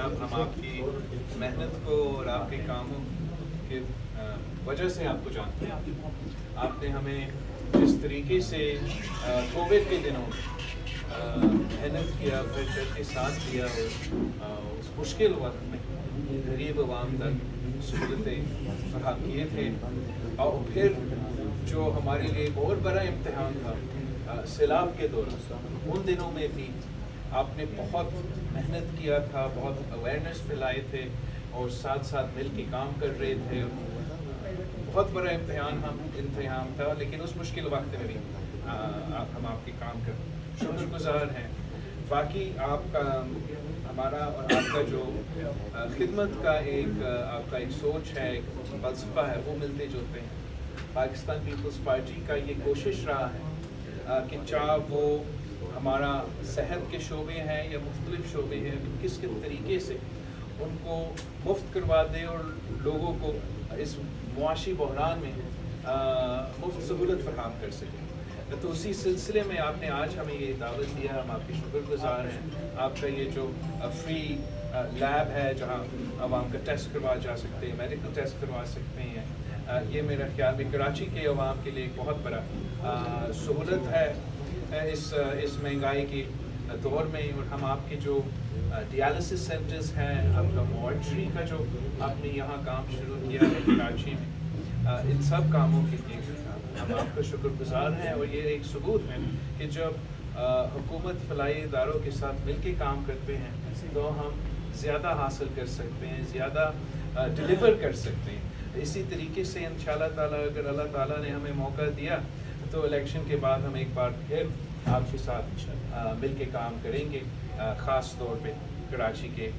صاحب ہم آپ کی محنت کو اور آپ کے کاموں کی وجہ سے آپ کو جانتے ہیں. آپ نے ہمیں جس طریقے سے کووڈ کے دنوں محنت کیا، پریشر کے ساتھ دیا اور اس مشکل وقت میں غریب عوام تک سہولتیں فراہم کیے تھے. اور پھر جو ہمارے لیے ایک اور بڑا امتحان تھا سیلاب کے دوران، ان دنوں میں بھی آپ نے بہت محنت کیا تھا، بہت اویئرنیس پھیلائے تھے اور ساتھ ساتھ مل کے کام کر رہے تھے. بہت بڑا امتحان تھا، لیکن اس مشکل وقت میں بھی ہم آپ کے کام کا شکر گزار ہیں. باقی آپ کا ہمارا اور آپ کا جو خدمت کا آپ کا ایک سوچ ہے، ایک فلسفہ ہے، وہ ملتے جلتے ہیں. پاکستان پیپلز پارٹی کا یہ کوشش رہا ہے کہ چاہے وہ ہمارا صحت کے شعبے ہیں یا مختلف شعبے ہیں، کس طریقے سے ان کو مفت کروا دے اور لوگوں کو اس معاشی بحران میں مفت سہولت فراہم کر سکیں. تو اسی سلسلے میں آپ نے آج ہمیں یہ دعوت دیا، ہم آپ کے شکر گزار ہیں. آپ کا یہ جو فری لیب ہے جہاں عوام کا ٹیسٹ کروا جا سکتے ہیں، میڈیکل ٹیسٹ کروا سکتے ہیں، یہ میرا خیال میں کراچی کے عوام کے لیے ایک بہت بڑا سہولت ہے اس مہنگائی کے دور میں. اور ہم آپ کے جو ڈیالسس سینٹرز ہیں، آپ کا مارچری کا جو آپ نے یہاں کام شروع کیا ہے کراچی میں، ان سب کاموں کے لیے ہم آپ کا شکر گزار ہیں. اور یہ ایک ثبوت ہے کہ جب حکومت فلاحی اداروں کے ساتھ مل کے کام کرتے ہیں تو ہم زیادہ حاصل کر سکتے ہیں، زیادہ ڈلیور کر سکتے ہیں. اسی طریقے سے انشاءاللہ تعالیٰ اگر اللہ تعالیٰ نے ہمیں موقع دیا تو الیکشن کے بعد ہم ایک بار پھر آپ کے ساتھ مل کے کام کریں گے، خاص طور پہ کراچی کے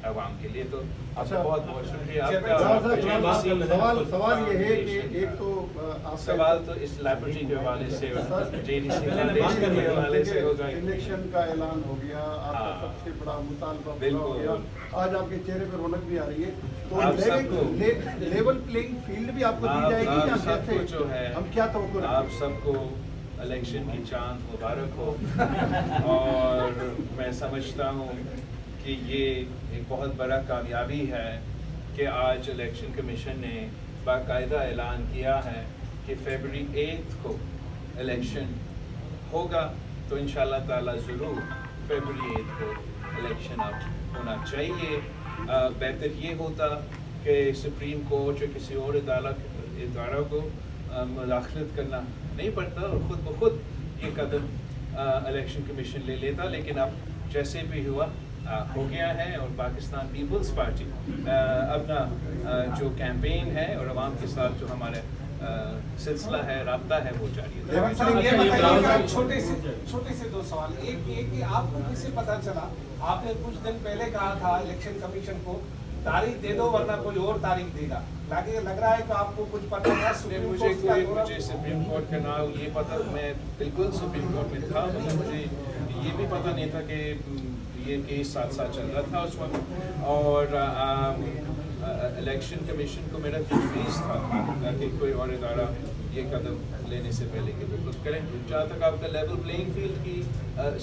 عوام کے لیے. تو آپ کا بہت بہت شکریہ. سوال یہ ہے کہ ایک تو سوال تو اس لائبریری کے حوالے سے جے ڈی سی فاؤنڈیشن کے حوالے سے ہوگا. الیکشن کا اعلان ہو گیا، آپ کا سب سے بڑا مطالبہ پورا ہو گیا، آج آپ کے چہرے پہ رونق بھی آ رہی ہے. تو لیول پلینگ فیلڈ بھی آپ کو دی جائے گی یا کیسے؟ جو ہے ہم کیا توقع رکھتے ہیں؟ آپ سب کو الیکشن کی چاند مبارک ہو. اور میں سمجھتا ہوں کہ یہ ایک بہت بڑا کامیابی ہے کہ آج الیکشن کمیشن نے باقاعدہ اعلان کیا ہے کہ فیبرری 8 کو الیکشن ہوگا. تو انشاءاللہ تعالیٰ ضرور فیبرری 8 کو الیکشن اب ہونا چاہیے. بہتر یہ ہوتا کہ سپریم کورٹ یا کسی اور اداروں کو مداخلت کرنا نہیں پڑتا اور خود بخود یہ قدم الیکشن کمیشن لے لیتا. لیکن اب جیسے بھی ہوا ہو گیا ہے اور پاکستان پیپلز پارٹی اپنا جو کیمپین ہے اور عوام کے ساتھ جو ہمارے سلسلہ ہے، رابطہ ہے، وہ جاری ہے. چھوٹے سے دو سوال. ایک یہ کہ آپ کو کس سے پتا چلا؟ آپ نے کچھ دن پہلے کہا تھا الیکشن کمیشن کو تاریخ دے دو ورنہ کوئی اور تاریخ دے گا. لگ رہا ہے کہ آپ کو کچھ پتا تھا. مجھے سپریم کورٹ کا نام یہ پتا، میں بالکل سپریم کورٹ میں تھا، مجھے یہ بھی پتا نہیں تھا کہ یہ کیس ساتھ ساتھ چل رہا تھا اس وقت. اور الیکشن کمیشن کو میرا تجویز تھا کہ کوئی اور ادارہ یہ قدم لینے سے پہلے کہ بالکل کریں. جہاں تک آپ کا لیول پلینگ فیلڈ کی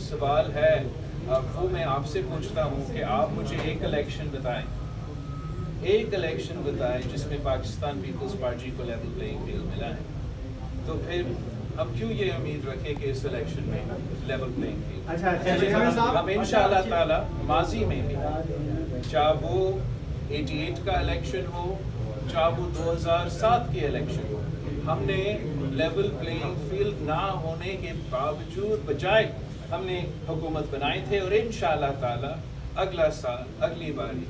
سوال ہے، وہ میں آپ سے پوچھتا ہوں کہ آپ مجھے ایک الیکشن بتائیں جس میں پاکستان پیپلز پارٹی کو لیول پلینگ فیلڈ ملا ہے. تو پھر ہم کیوں یہ امید رکھیں کہ اس الیکشن میں لیول پلینگ فیلڈ ہم انشاءاللہ تعالی ماضی میں بھی، چاہے وہ 88 کا الیکشن ہو، چاہے وہ 2007 کی الیکشن ہو، ہم نے لیول پلینگ فیلڈ نہ ہونے کے باوجود بجائے ہم نے حکومت بنائے تھے. اور انشاءاللہ تعالی اگلا سال اگلی باری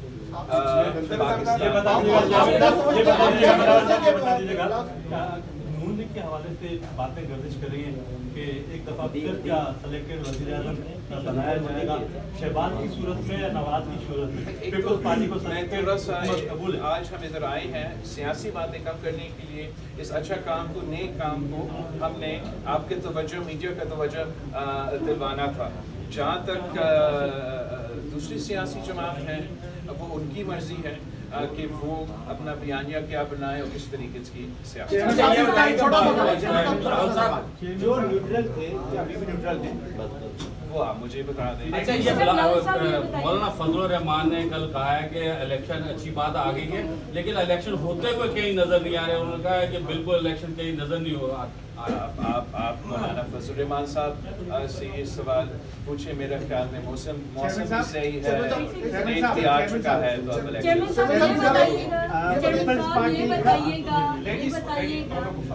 نون لیگ کے حوالے سے باتیں گردش کر رہی ہیں کہ ایک دفعہ پھر کیا سلیکٹڈ وزیر اعظم بنایا جائے گا، شہباز کی صورت میں یا نواز کی صورت میں؟ پیپلز پارٹی کو قبول ہے. آج ہم ادھر آئے ہیں سیاسی باتیں کم کرنے کے لیے، اس اچھا کام کو، نیک کام کو ہم نے آپ کے توجہ، میڈیا کا توجہ دلوانا تھا. جہاں تک دوسری سیاسی جماعت ہے وہ ان کی مرضی ہے. कि वो अपना बयानिया क्या बनाए और किस तरीके की सियासत। जो न्यूट्रल थे, अभी भी न्यूट्रल थे, वो आप मुझे बता दें। अच्छा, ये मौलाना फजलुर रहमान ने कल कहा है कि इलेक्शन अच्छी बात आ गई है, लेकिन इलेक्शन होते हुए कहीं नजर नहीं आ रहे। उन्होंने कहा है कि बिल्कुल इलेक्शन कहीं नजर नहीं हो रहा। आप मौलाना फजलुर रहमान साहब से ये सवाल पूछे, मेरा ख्याल में मौसम भी सही है, डेट भी आ चुका है, तो अब ये बताइएगा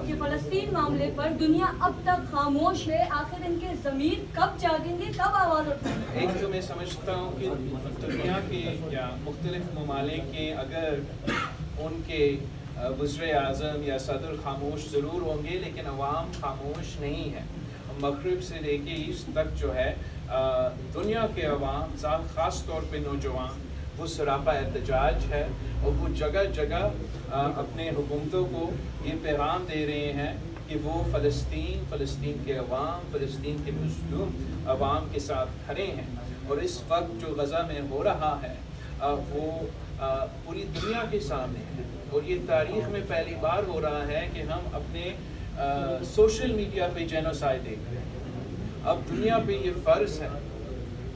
कि फलस्तीन मामले पर दुनिया अब तक खामोश है, आखिर इनके ज़मीर कब जागेंगे, कब आवाज़ उठाएंगे? एक तो मैं समझता हूँ कि दुनिया के या मुख्तलिफ ममालिक के अगर उनके वज़ीर आज़म या सदर खामोश ज़रूर होंगे, लेकिन अवाम खामोश नहीं है। मगरिब से लेके ईस्ट तक जो है दुनिया के अवाम, ख़ास तौर पे नौजवान, वो सरापा एहतजाज है और वो जगह जगह अपने हुकूमतों को ये पैगाम दे रहे हैं कि वो फ़लस्तीन के अवाम, फ़लस्तीन के मज़लूम अवाम के साथ खड़े हैं। और इस वक्त जो गज़ा में हो रहा है वो पूरी दुनिया के सामने है, और ये तारीख़ में पहली बार हो रहा है कि हम अपने सोशल मीडिया पे जेनोसाइड देख रहे हैं। अब दुनिया पे ये फ़र्ज़ है,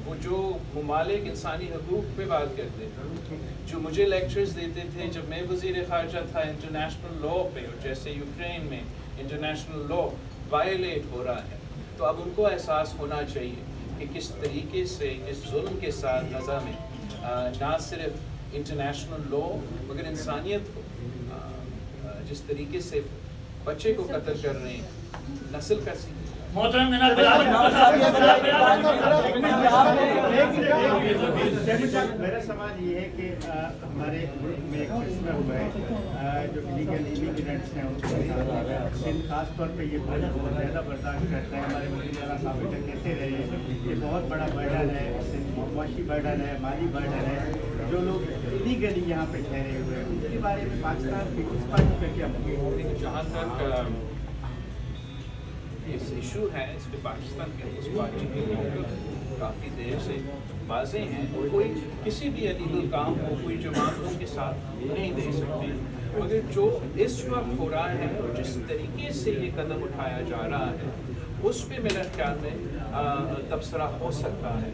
वो जो ममालिक इंसानी हकूक़ पे बात करते थे, जो मुझे लेक्चर्स देते थे जब मैं वज़ीर ख़ारजा था इंटरनेशनल लॉ पे, और जैसे यूक्रेन में इंटरनेशनल लॉ वायलेट हो रहा है, तो अब उनको एहसास होना चाहिए कि किस तरीके से इस जुल्म के साथ गज़ा में ना सिर्फ इंटरनेशनल लॉ मगर इंसानियत को जिस तरीके से बच्चे को कत्ल कर रहे हैं, नस्ल का मेरा सवाल ये है कि हमारे मुल्क में एक फैसला हुआ है जो इलीगल इमिग्रेंट्स हैं उनको खास तौर पे ये बहुत ज़्यादा बर्दाश्त करता है। हमारे मुल्क में साबित कहते रहे ये बहुत बड़ा बर्डन है, मुआशी बर्डन है, माली बर्डन है। जो लोग इलीगली यहाँ पे ठहरे हुए हैं उनके बारे में पाकिस्तान पीपल्स पार्टी का क्या? जहाँ तक इस इशू है, इस पर पाकिस्तान पीपल्स पार्टी के लोग काफ़ी देर से वाज़ेह हैं, और कोई किसी भी इलीगल काम को कोई जमात उसके साथ नहीं दे सकती। मगर जो इस वक्त हो रहा है और जिस तरीके से ये कदम उठाया जा रहा है, उस पर मेरे ख्याल में तबसरा हो सकता है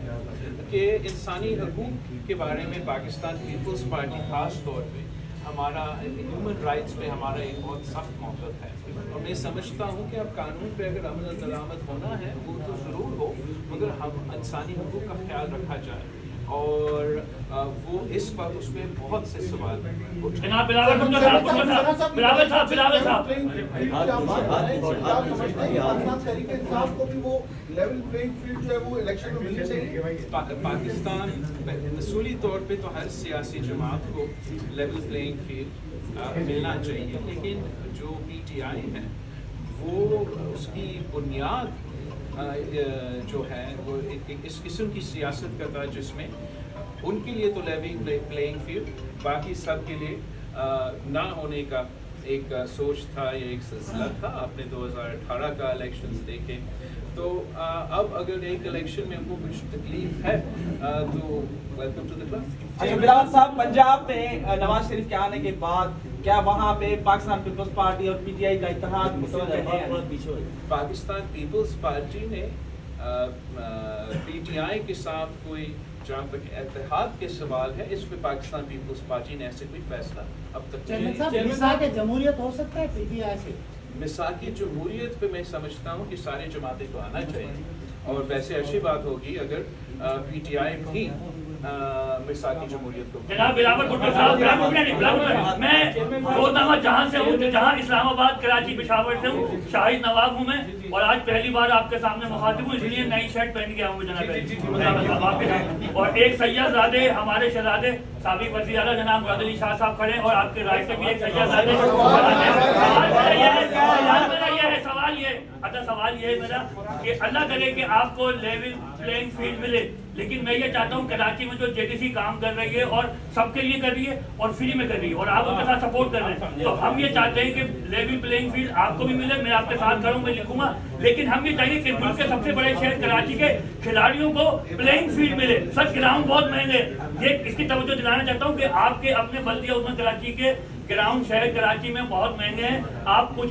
कि इंसानी हकूक़ के बारे में पाकिस्तान पीपल्स पार्टी ख़ास तौर पे हमारा ह्यूमन राइट्स पे हमारा एक बहुत सख्त मौक़िफ़ है। और मैं समझता हूँ कि अब कानून पे अगर अमल दरामद होना है वो तो ज़रूर हो, मगर हम इंसानी हकूक़ का ख्याल रखा जाए, और वो इस वक्त उस पर बहुत से सवाल पाकिस्तान असूली तौर पे तो हर सियासी जमात को लेवल प्लेइंग फील्ड मिलना चाहिए, लेकिन जो PTI है वो उसकी बुनियाद जो है वो इस किस्म की सियासत करता है जिसमें उनके लिए तो लेवल प्लेइंग फील्ड, बाकी सब के लिए ना होने का एक सोच था या एक सिलसिला था। आपने 2018 का इलेक्शंस देखे, तो अब अगर एक इलेक्शन में उनको कुछ तकलीफ है तो वेलकम टू द क्लब। अच्छा बिलावल साहब, पंजाब में नवाज शरीफ के आने के बाद क्या वहाँ पे पाकिस्तान पीपल्स पार्टी और PTI का इत्तेहाद पाकिस्तान पीपल्स पार्टी ने PTI के साथ कोई, जहाँ तक इत्तेहाद के सवाल है, इस पे पाकिस्तान पीपल्स पार्टी ने ऐसे कोई फैसला अब तक जमहूरियत हो सकता है PTI से? मिसाकी जमहूरियत पे मैं समझता हूँ कि सारे जमातें को आना चाहिए, और वैसे अच्छी बात होगी अगर PTI भी मिसाकी जमहूरियत को। जनाब बिलावल भुट्टो साहब, मैं रोजनामा जहाँ से हूँ, जहाँ इस्लामाबाद, कराची, पेशावर से हूँ, शाहिद नवाब हूँ मैं, और आज पहली बार आपके सामने मुखातिब हूँ, इसलिए नई शर्ट पहन के आऊँ जनाब। और एक सैयदजादे, हमारे शहजादे साबिक वज़ीर आला जनाब मुराद अली शाह साहब खड़े हैं, और आपके राइट से भी एक सैयदजादे। है सवाल ये है मेरा कि अल्लाह करे कि आपको लेवल प्लेइंग फील्ड मिले, लेकिन मैं ये चाहता हूँ कराची में जो जेडीसी काम कर रही है और सबके लिए कर रही है और फ्री में कर रही है और आप उनके साथ सपोर्ट कर रहे हैं, तो हम ये चाहते हैं कि लेवल प्लेइंग फील्ड आपको भी मिले, मैं आपके साथ खड़ा हूं, मैं लिखूंगा, लेकिन हम ये चाहिए कि मुल्क के सबसे बड़े शहर कराची के खिलाड़ियों को प्लेइंग फील्ड मिले। सच ग्राउंड बहुत महंगे, ये इसकी तवज्जो दिलाना चाहता हूँ कि आपके अपने बल्दिया उस्मान कराची के ग्राउंड शहर कराची में बहुत महंगे हैं, आप कुछ